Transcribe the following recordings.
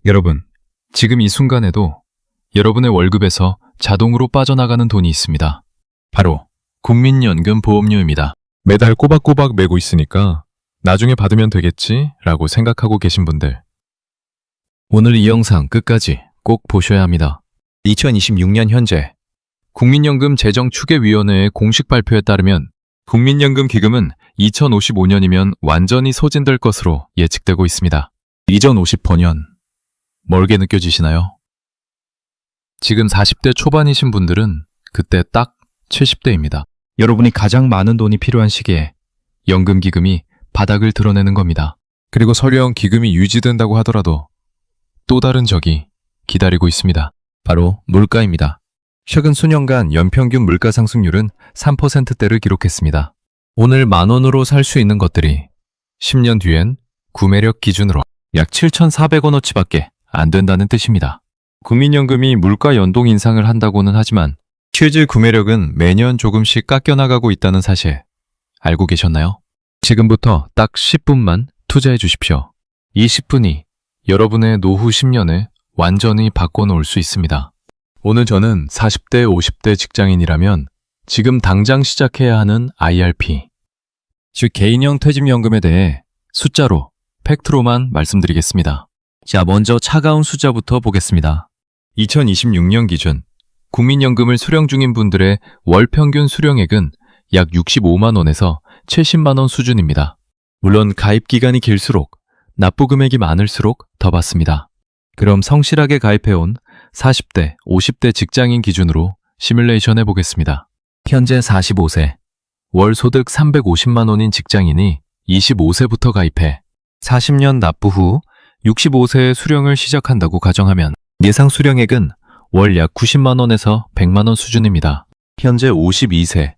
여러분, 지금 이 순간에도 여러분의 월급에서 자동으로 빠져나가는 돈이 있습니다. 바로 국민연금 보험료입니다. 매달 꼬박꼬박 메고 있으니까 나중에 받으면 되겠지 라고 생각하고 계신 분들, 오늘 이 영상 끝까지 꼭 보셔야 합니다. 2026년 현재 국민연금 재정추계위원회의 공식 발표에 따르면 국민연금 기금은 2055년이면 완전히 소진될 것으로 예측되고 있습니다. 2050번년, 멀게 느껴지시나요? 지금 40대 초반이신 분들은 그때 딱 70대입니다. 여러분이 가장 많은 돈이 필요한 시기에 연금기금이 바닥을 드러내는 겁니다. 그리고 설령 기금이 유지된다고 하더라도 또 다른 적이 기다리고 있습니다. 바로 물가입니다. 최근 수년간 연평균 물가 상승률은 3%대를 기록했습니다. 오늘 만원으로 살 수 있는 것들이 10년 뒤엔 구매력 기준으로 약 7,400원어치밖에 안 된다는 뜻입니다. 국민연금이 물가 연동 인상을 한다고는 하지만 실질 구매력은 매년 조금씩 깎여나가고 있다는 사실 알고 계셨나요? 지금부터 딱 10분만 투자해 주십시오. 이 10분이 여러분의 노후 10년을 완전히 바꿔놓을 수 있습니다. 오늘 저는 40대, 50대 직장인이라면 지금 당장 시작해야 하는 IRP, 즉 개인형 퇴직연금에 대해 숫자로, 팩트로만 말씀드리겠습니다. 자, 먼저 차가운 숫자부터 보겠습니다. 2026년 기준 국민연금을 수령 중인 분들의 월 평균 수령액은 약 65만 원에서 70만 원 수준입니다. 물론 가입 기간이 길수록 납부 금액이 많을수록 더 받습니다. 그럼 성실하게 가입해온 40대, 50대 직장인 기준으로 시뮬레이션 해보겠습니다. 현재 45세, 월 소득 350만 원인 직장인이 25세부터 가입해 40년 납부 후 65세에 수령을 시작한다고 가정하면 예상 수령액은 월 약 90만 원에서 100만 원 수준입니다. 현재 52세,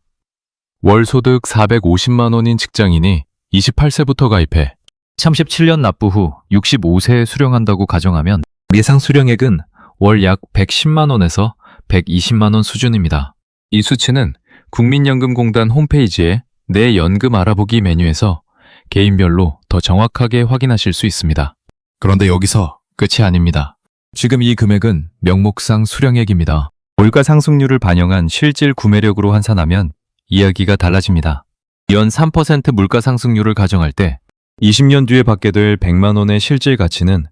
월 소득 450만 원인 직장인이 28세부터 가입해 37년 납부 후 65세에 수령한다고 가정하면 예상 수령액은 월 약 110만 원에서 120만 원 수준입니다. 이 수치는 국민연금공단 홈페이지의 내 연금 알아보기 메뉴에서 개인별로 더 정확하게 확인하실 수 있습니다. 그런데 여기서 끝이 아닙니다. 지금 이 금액은 명목상 수령액입니다. 물가 상승률을 반영한 실질 구매력으로 환산하면 이야기가 달라집니다. 연 3% 물가 상승률을 가정할 때 20년 뒤에 받게 될 100만 원의 실질 가치는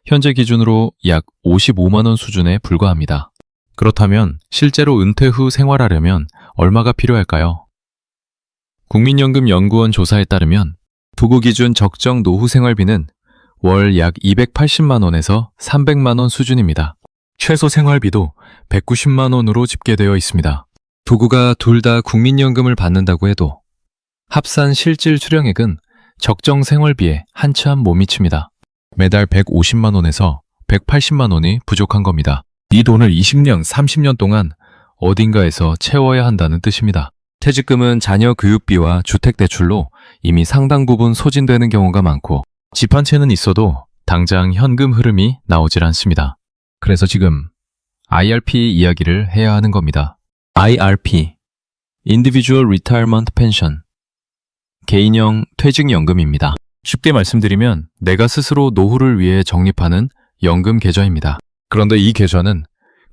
현재 기준으로 약 55만 원 수준에 불과합니다. 그렇다면 실제로 은퇴 후 생활하려면 얼마가 필요할까요? 국민연금연구원 조사에 따르면 부부 기준 적정 노후 생활비는 월 약 280만 원에서 300만 원 수준입니다. 최소 생활비도 190만 원으로 집계되어 있습니다. 부부가 둘 다 국민연금을 받는다고 해도 합산 실질 수령액은 적정 생활비에 한참 못 미칩니다. 매달 150만 원에서 180만 원이 부족한 겁니다. 이 돈을 20년, 30년 동안 어딘가에서 채워야 한다는 뜻입니다. 퇴직금은 자녀 교육비와 주택대출로 이미 상당 부분 소진되는 경우가 많고 집 한 채는 있어도 당장 현금 흐름이 나오질 않습니다. 그래서 지금 IRP 이야기를 해야 하는 겁니다. IRP, Individual Retirement Pension, 개인형 퇴직연금입니다. 쉽게 말씀드리면 내가 스스로 노후를 위해 적립하는 연금 계좌입니다. 그런데 이 계좌는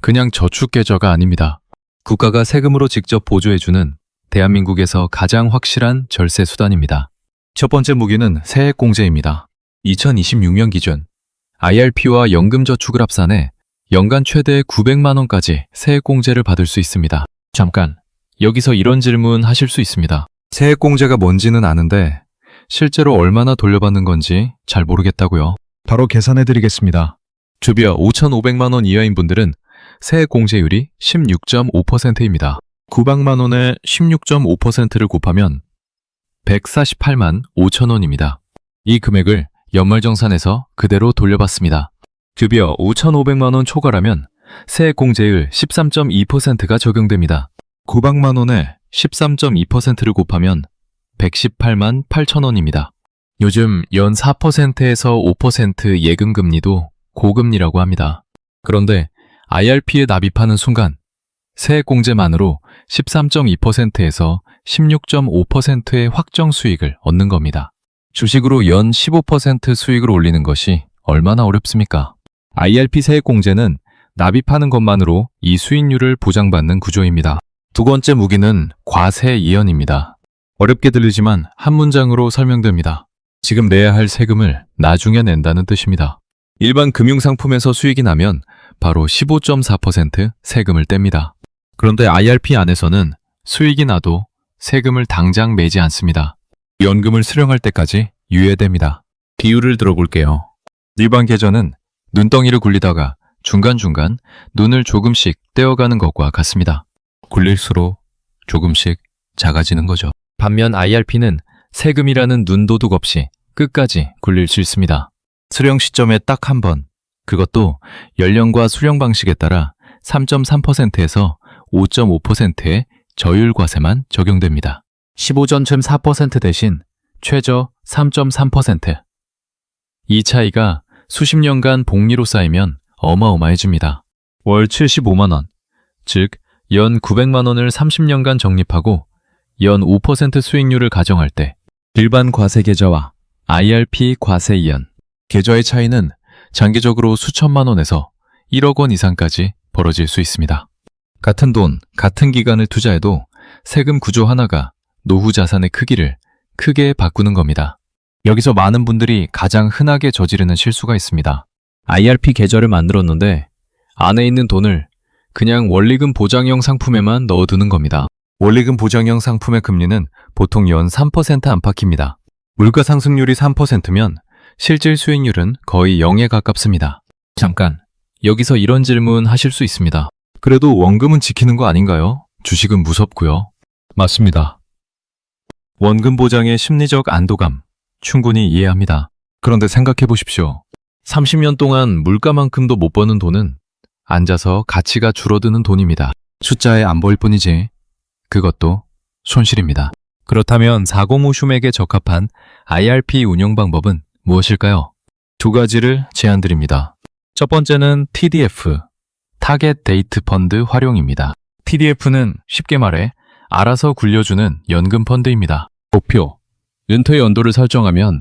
그냥 저축 계좌가 아닙니다. 국가가 세금으로 직접 보조해주는 대한민국에서 가장 확실한 절세 수단입니다. 첫 번째 무기는 세액공제입니다. 2026년 기준 IRP와 연금저축을 합산해 연간 최대 900만 원까지 세액공제를 받을 수 있습니다. 잠깐, 여기서 이런 질문 하실 수 있습니다. 세액공제가 뭔지는 아는데 실제로 얼마나 돌려받는 건지 잘 모르겠다고요. 바로 계산해 드리겠습니다. 주비어 5,500만 원 이하인 분들은 세액공제율이 16.5%입니다. 900만 원에 16.5%를 곱하면 148만 5천 원입니다. 이 금액을 연말정산에서 그대로 돌려받습니다. 주비어 5,500만 원 초과라면 세액공제율 13.2%가 적용됩니다. 900만 원에 13.2%를 곱하면 118만 8천 원입니다. 요즘 연 4%에서 5% 예금 금리도 고금리라고 합니다. 그런데 IRP에 납입하는 순간 세액공제만으로 13.2%에서 16.5%의 확정 수익을 얻는 겁니다. 주식으로 연 15% 수익을 올리는 것이 얼마나 어렵습니까? IRP 세액공제는 납입하는 것만으로 이 수익률을 보장받는 구조입니다. 두 번째 무기는 과세 이연입니다. 어렵게 들리지만 한 문장으로 설명됩니다. 지금 내야 할 세금을 나중에 낸다는 뜻입니다. 일반 금융상품에서 수익이 나면 바로 15.4% 세금을 뗍니다. 그런데 IRP 안에서는 수익이 나도 세금을 당장 매지 않습니다. 연금을 수령할 때까지 유예됩니다. 비율을 들어볼게요. 일반 계좌는 눈덩이를 굴리다가 중간중간 눈을 조금씩 떼어가는 것과 같습니다. 굴릴수록 조금씩 작아지는 거죠. 반면 IRP는 세금이라는 눈도둑 없이 끝까지 굴릴 수 있습니다. 수령 시점에 딱 한 번, 그것도 연령과 수령 방식에 따라 3.3%에서 5.5%의 저율과세만 적용됩니다. 15.4% 대신 최저 3.3%. 이 차이가 수십 년간 복리로 쌓이면 어마어마해집니다. 월 75만 원, 즉 연 900만 원을 30년간 적립하고 연 5% 수익률을 가정할 때 일반 과세 계좌와 IRP 과세 이연 계좌의 차이는 장기적으로 수천만 원에서 1억 원 이상까지 벌어질 수 있습니다. 같은 돈, 같은 기간을 투자해도 세금 구조 하나가 노후 자산의 크기를 크게 바꾸는 겁니다. 여기서 많은 분들이 가장 흔하게 저지르는 실수가 있습니다. IRP 계좌를 만들었는데 안에 있는 돈을 그냥 원리금 보장형 상품에만 넣어두는 겁니다. 원리금 보장형 상품의 금리는 보통 연 3% 안팎입니다. 물가 상승률이 3%면 실질 수익률은 거의 0에 가깝습니다. 잠깐, 여기서 이런 질문 하실 수 있습니다. 그래도 원금은 지키는 거 아닌가요? 주식은 무섭고요. 맞습니다. 원금 보장의 심리적 안도감 충분히 이해합니다. 그런데 생각해 보십시오. 30년 동안 물가만큼도 못 버는 돈은 앉아서 가치가 줄어드는 돈입니다. 숫자에 안 보일 뿐이지 그것도 손실입니다. 그렇다면 405 슈맥에 적합한 IRP 운영 방법은 무엇일까요? 두 가지를 제안드립니다. 첫 번째는 TDF, 타겟 데이트 펀드 활용입니다. TDF는 쉽게 말해 알아서 굴려주는 연금 펀드입니다. 목표, 은퇴 연도를 설정하면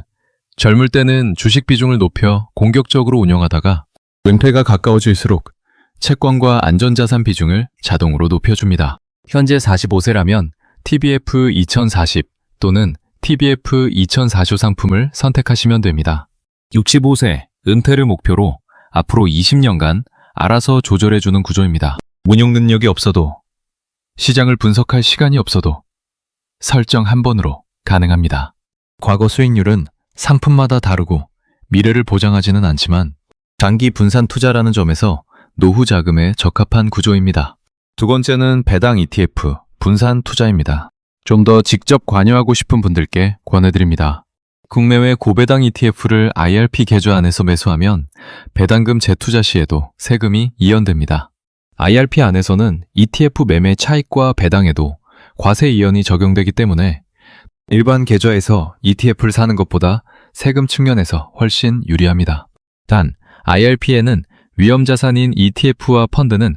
젊을 때는 주식 비중을 높여 공격적으로 운영하다가 은퇴가 가까워질수록 채권과 안전자산 비중을 자동으로 높여줍니다. 현재 45세라면 TBF 2040 또는 TBF 2040 상품을 선택하시면 됩니다. 65세 은퇴를 목표로 앞으로 20년간 알아서 조절해주는 구조입니다. 운용 능력이 없어도 시장을 분석할 시간이 없어도 설정 한 번으로 가능합니다. 과거 수익률은 상품마다 다르고 미래를 보장하지는 않지만 장기 분산 투자라는 점에서 노후 자금에 적합한 구조입니다. 두 번째는 배당 ETF, 분산 투자입니다. 좀 더 직접 관여하고 싶은 분들께 권해드립니다. 국내외 고배당 ETF를 IRP 계좌 안에서 매수하면 배당금 재투자 시에도 세금이 이연됩니다. IRP 안에서는 ETF 매매 차익과 배당에도 과세 이연이 적용되기 때문에 일반 계좌에서 ETF를 사는 것보다 세금 측면에서 훨씬 유리합니다. 단, IRP에는 위험자산인 ETF와 펀드는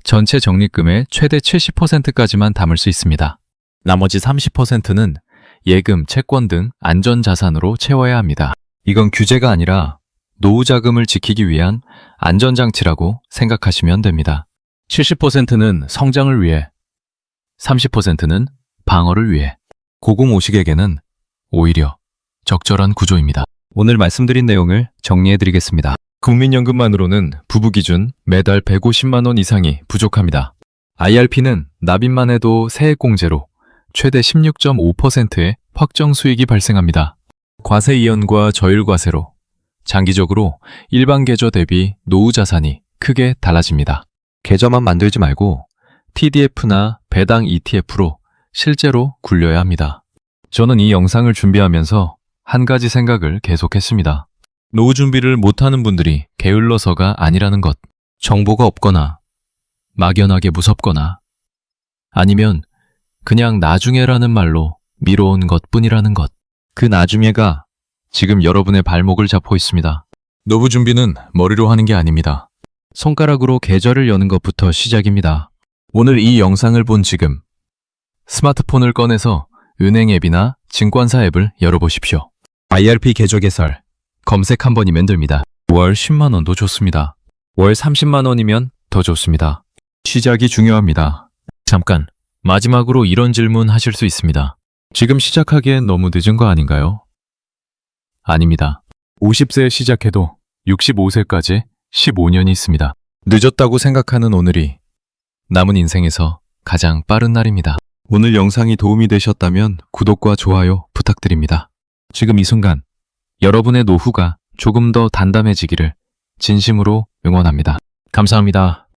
전체 적립금의 최대 70%까지만 담을 수 있습니다. 나머지 30%는 예금, 채권 등 안전자산으로 채워야 합니다. 이건 규제가 아니라 노후 자금을 지키기 위한 안전장치라고 생각하시면 됩니다. 70%는 성장을 위해, 30%는 방어를 위해. 고금오식에게는 오히려 적절한 구조입니다. 오늘 말씀드린 내용을 정리해드리겠습니다. 국민연금만으로는 부부 기준 매달 150만 원 이상이 부족합니다. IRP는 납입만 해도 세액공제로 최대 16.5%의 확정 수익이 발생합니다. 과세 이연과 저율과세로 장기적으로 일반 계좌 대비 노후 자산이 크게 달라집니다. 계좌만 만들지 말고 TDF나 배당 ETF로 실제로 굴려야 합니다. 저는 이 영상을 준비하면서 한 가지 생각을 계속했습니다. 노후 준비를 못하는 분들이 게을러서가 아니라는 것, 정보가 없거나 막연하게 무섭거나 아니면 그냥 나중에라는 말로 미뤄온 것뿐이라는 것. 그 나중에가 지금 여러분의 발목을 잡고 있습니다. 노후 준비는 머리로 하는 게 아닙니다. 손가락으로 계좌를 여는 것부터 시작입니다. 오늘 이 영상을 본 지금 스마트폰을 꺼내서 은행 앱이나 증권사 앱을 열어보십시오. IRP 계좌 개설 검색 한 번이면 됩니다. 월 10만 원도 좋습니다. 월 30만 원이면 더 좋습니다. 시작이 중요합니다. 잠깐, 마지막으로 이런 질문 하실 수 있습니다. 지금 시작하기엔 너무 늦은 거 아닌가요? 아닙니다. 50세에 시작해도 65세까지 15년이 있습니다. 늦었다고 생각하는 오늘이 남은 인생에서 가장 빠른 날입니다. 오늘 영상이 도움이 되셨다면 구독과 좋아요 부탁드립니다. 지금 이 순간 여러분의 노후가 조금 더 단단해지기를 진심으로 응원합니다. 감사합니다.